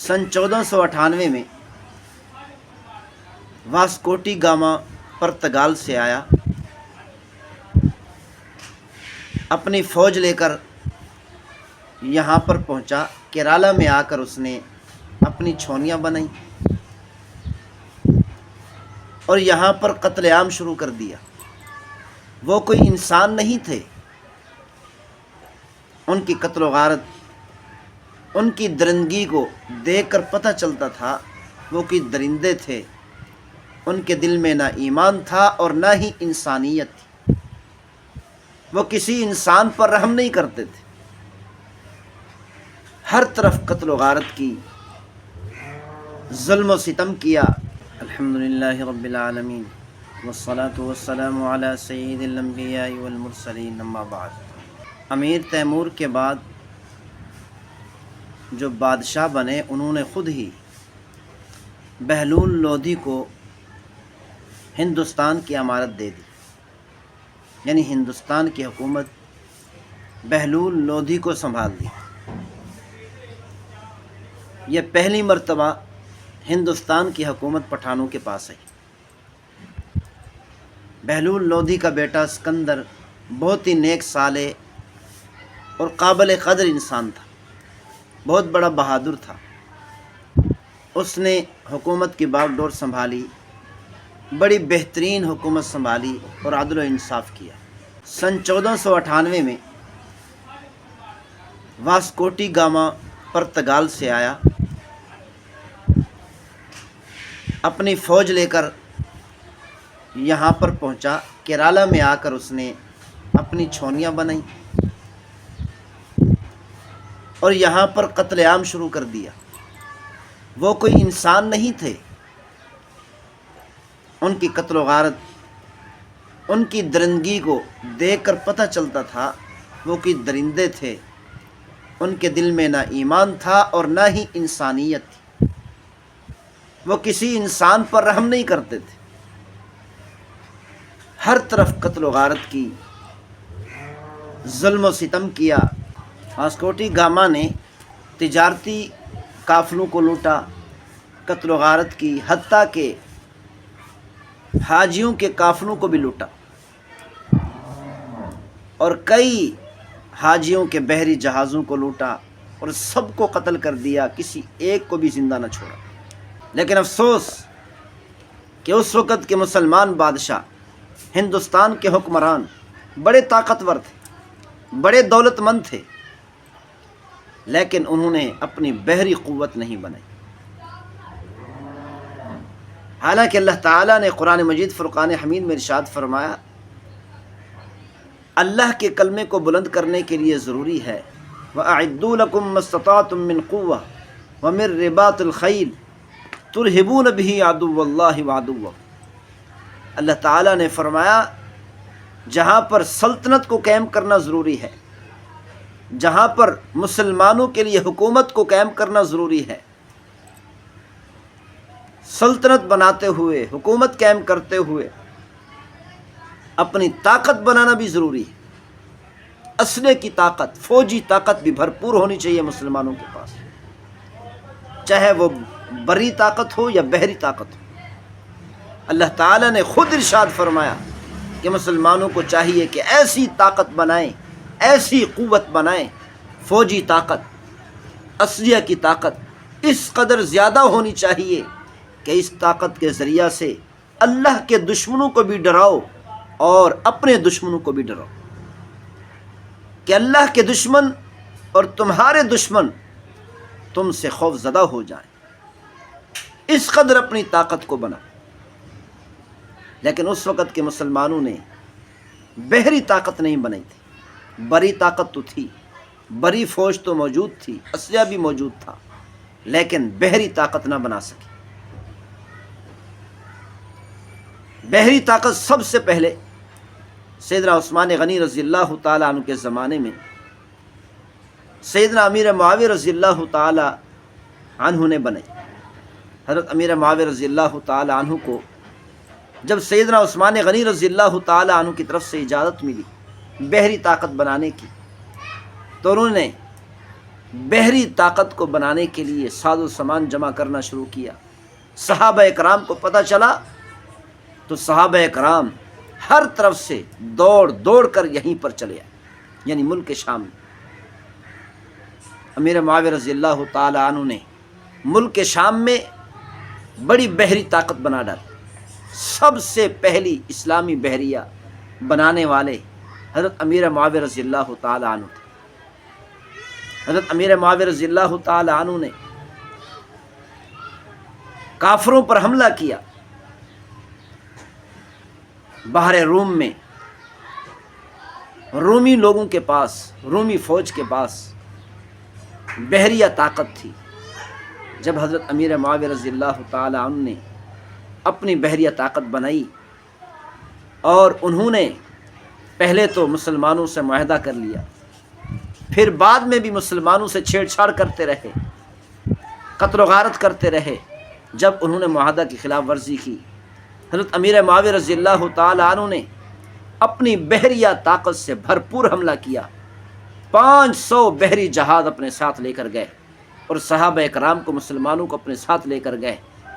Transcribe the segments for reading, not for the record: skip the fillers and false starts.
सन 1498 में वास्कोटी गामा पुर्तगाल से आया। अपनी फ़ौज लेकर यहाँ पर पहुँचा। केराला में आकर उसने अपनी छावनियाँ बनाई और यहाँ पर कत्लेआम शुरू कर दिया। वो कोई इंसान नहीं थे। उनकी कत्ल गारत, उनकी दरिंदगी को देखकर पता चलता था वो कोई दरिंदे थे। उनके दिल में ना ईमान था और ना ही इंसानियत थी। वो किसी इंसान पर रहम नहीं करते थे। हर तरफ कत्ल गारत की, जुल्म व सितम किया। अल्हम्दुलिल्लाहि रब्बिल आलमीन वस्सलातु वस्सलामु अला सय्यिदिल अंबिया वल मुरसलीन, अम्मा बाद। अमीर तैमूर के बाद जो बादशाह बने, उन्होंने ख़ुद ही बहलूल लोधी को हिंदुस्तान की अमारत दे दी। यानी हिंदुस्तान की हुकूमत बहलूल लोधी को संभाल दी। यह पहली मर्तबा हिंदुस्तान की हुकूमत पठानों के पास है। बहलूल लोधी का बेटा सिकंदर बहुत ही नेक साले और काबिल क़द्र इंसान था। बहुत बड़ा बहादुर था। उसने हुकूमत की बागडोर संभाली, बड़ी बेहतरीन हुकूमत संभाली और अदल व इंसाफ किया। सन 1498 में वास्कोटी गामा पुर्तगाल से आया। अपनी फ़ौज लेकर यहाँ पर पहुँचा। केराला में आकर उसने अपनी छावनियाँ बनाई और यहाँ पर कत्लेआम शुरू कर दिया। वो कोई इंसान नहीं थे। उनकी कत्ल गारत, उनकी दरिंदगी को देखकर पता चलता था वो कोई दरिंदे थे। उनके दिल में ना ईमान था और ना ही इंसानियत थी। वो किसी इंसान पर रहम नहीं करते थे। हर तरफ कत्ल गारत की, जुल्म व सितम किया। वास्कोटी गामा ने तिजारती काफ़िलों को लूटा, कत्ल गारत की, हत्ता के हाजियों के काफ़िलों को भी लूटा और कई हाजियों के बहरी जहाज़ों को लूटा और सबको कत्ल कर दिया। किसी एक को भी ज़िंदा न छोड़ा। लेकिन अफसोस कि उस वक़्त के मुसलमान बादशाह, हिंदुस्तान के हुक्मरान बड़े ताकतवर थे, बड़े दौलतमंद थे, लेकिन उन्होंने अपनी बहरी क़ुव्वत नहीं बनाई। हालांकि अल्लाह ताला ने कुरान मजीद फ़ुरक़ान हमीद में इरशाद फरमाया, अल्लाह के कलमे को बुलंद करने के लिए ज़रूरी है वअअद्दू लकुम मस्ततातुम मिन क़ुव्वह व मिन रिबातिल ख़ैल तुरहिबून बिही अदुव्वल्लाहि व अदुव्वकुम। अल्लाह ताला ने फरमाया, जहाँ पर सल्तनत को कायम करना ज़रूरी है, जहाँ पर मुसलमानों के लिए हुकूमत को कायम करना ज़रूरी है, सल्तनत बनाते हुए, हुकूमत कायम करते हुए अपनी ताकत बनाना भी ज़रूरी है। असले की ताकत, फ़ौजी ताकत भी भरपूर होनी चाहिए मुसलमानों के पास, चाहे वो बरी ताकत हो या बहरी ताकत हो। अल्लाह ताला ने ख़ुद इरशाद फरमाया कि मुसलमानों को चाहिए कि ऐसी ताकत बनाएं, ऐसी क़ुव्वत बनाएं, फ़ौजी ताकत, असलिया की ताकत इस कदर ज़्यादा होनी चाहिए कि इस ताकत के ज़रिया से अल्लाह के दुश्मनों को भी डराओ और अपने दुश्मनों को भी डराओ, कि अल्लाह के दुश्मन और तुम्हारे दुश्मन तुमसे खौफज़दा हो जाएं। इस कदर अपनी ताकत को बना। लेकिन उस वक़्त के मुसलमानों ने बहरी ताकत नहीं बनाई थी। बरी ताकत तो थी, बरी फ़ौज तो मौजूद थी, असलिया भी मौजूद था, लेकिन बहरी ताकत ना बना सकी। बहरी ताकत सबसे पहले सैयदना उस्मान गनी रज़ियल्लाहु ताला अन्हु के ज़माने में सैयदना अमीर मुआविया रज़ियल्लाहु ताला अन्हु ने बनाई। हज़रत अमीर मुआविया रज़ियल्लाहु ताला अन्हु को जब सैयदना उस्मान गनी रज़ियल्लाहु ताला अन्हु की तरफ से इजाज़त मिली बहरी ताकत बनाने की, तो उन्होंने بحری طاقت کو بنانے کے لیے ساز و سامان جمع کرنا شروع کیا۔ صحابہ اکرام کو پتہ چلا تو صحابہ اکرام ہر طرف سے دوڑ دوڑ کر یہیں پر چلے آئے، یعنی ملک شام میں۔ امیر معاویہ رضی اللہ تعالی عنہ نے ملک شام میں بڑی بحری طاقت بنا ڈالی۔ سب سے پہلی اسلامی بحریہ بنانے والے حضرت امیر معاویہ رضی اللہ تعالی عنہ تھے۔ حضرت امیر معاویہ رضی اللہ تعالی عنہ نے کافروں پر حملہ کیا۔ بحر روم میں رومی لوگوں کے پاس، رومی فوج کے پاس بحریہ طاقت تھی۔ جب حضرت امیر معاویہ رضی اللہ تعالی عنہ نے اپنی بحریہ طاقت بنائی اور انہوں نے پہلے تو مسلمانوں سے معاہدہ کر لیا، پھر بعد میں بھی مسلمانوں سے چھیڑ چھاڑ کرتے رہے، قتل و غارت کرتے رہے۔ جب انہوں نے معاہدہ کی خلاف ورزی کی، حضرت امیر معاویہ رضی اللہ تعالی عنہ نے اپنی بحریہ طاقت سے بھرپور حملہ کیا۔ 500 بحری جہاز اپنے ساتھ لے کر گئے اور صحابہ اکرام کو، مسلمانوں کو اپنے ساتھ لے کر گئے،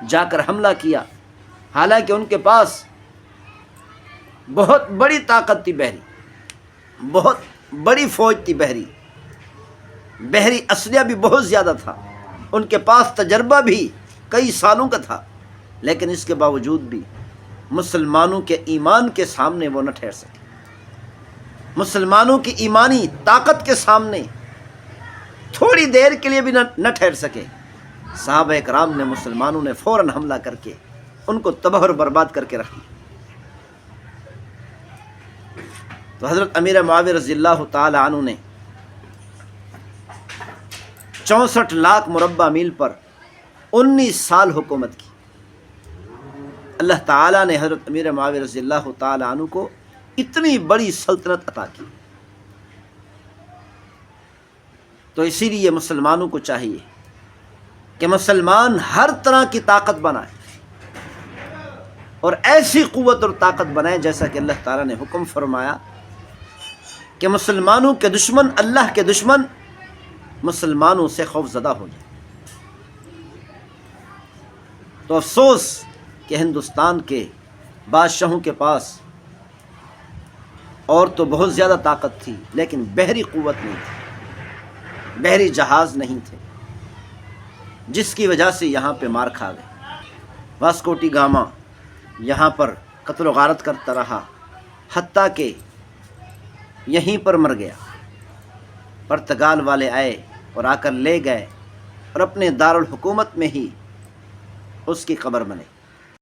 جا کر حملہ کیا۔ حالانکہ ان کے پاس بہت بڑی طاقت تھی، بحری بہت بڑی فوج تھی، بحری اسلحہ بھی بہت زیادہ تھا، ان کے پاس تجربہ بھی کئی سالوں کا تھا، لیکن اس کے باوجود بھی مسلمانوں کے ایمان کے سامنے وہ نہ ٹھہر سکے، مسلمانوں کی ایمانی طاقت کے سامنے تھوڑی دیر کے لیے بھی نہ ٹھہر سکے۔ صحابہ کرام نے، مسلمانوں نے فوراً حملہ کر کے ان کو تباہ اور برباد کر کے رکھ دیا۔ تو حضرت امیر معاویہ رضی اللہ تعالی عنہ نے 64 لاکھ مربع میل پر 19 سال حکومت کی۔ اللہ تعالیٰ نے حضرت امیر معاویہ رضی اللہ تعالی عنہ کو اتنی بڑی سلطنت عطا کی۔ تو اسی لیے مسلمانوں کو چاہیے کہ مسلمان ہر طرح کی طاقت بنائے اور ایسی قوت اور طاقت بنائے جیسا کہ اللہ تعالیٰ نے حکم فرمایا کہ مسلمانوں کے دشمن، اللہ کے دشمن مسلمانوں سے خوف زدہ ہو جائے۔ تو افسوس کہ ہندوستان کے بادشاہوں کے پاس اور تو بہت زیادہ طاقت تھی، لیکن بحری قوت نہیں تھی، بحری جہاز نہیں تھے، جس کی وجہ سے یہاں پہ مار کھا گئے۔ واسکو ڈی گاما یہاں پر قتل و غارت کرتا رہا، حتیٰ کہ یہیں پر مر گیا۔ پرتگال والے آئے اور آ کر لے گئے اور اپنے دارالحکومت میں ہی اس کی قبر بنے۔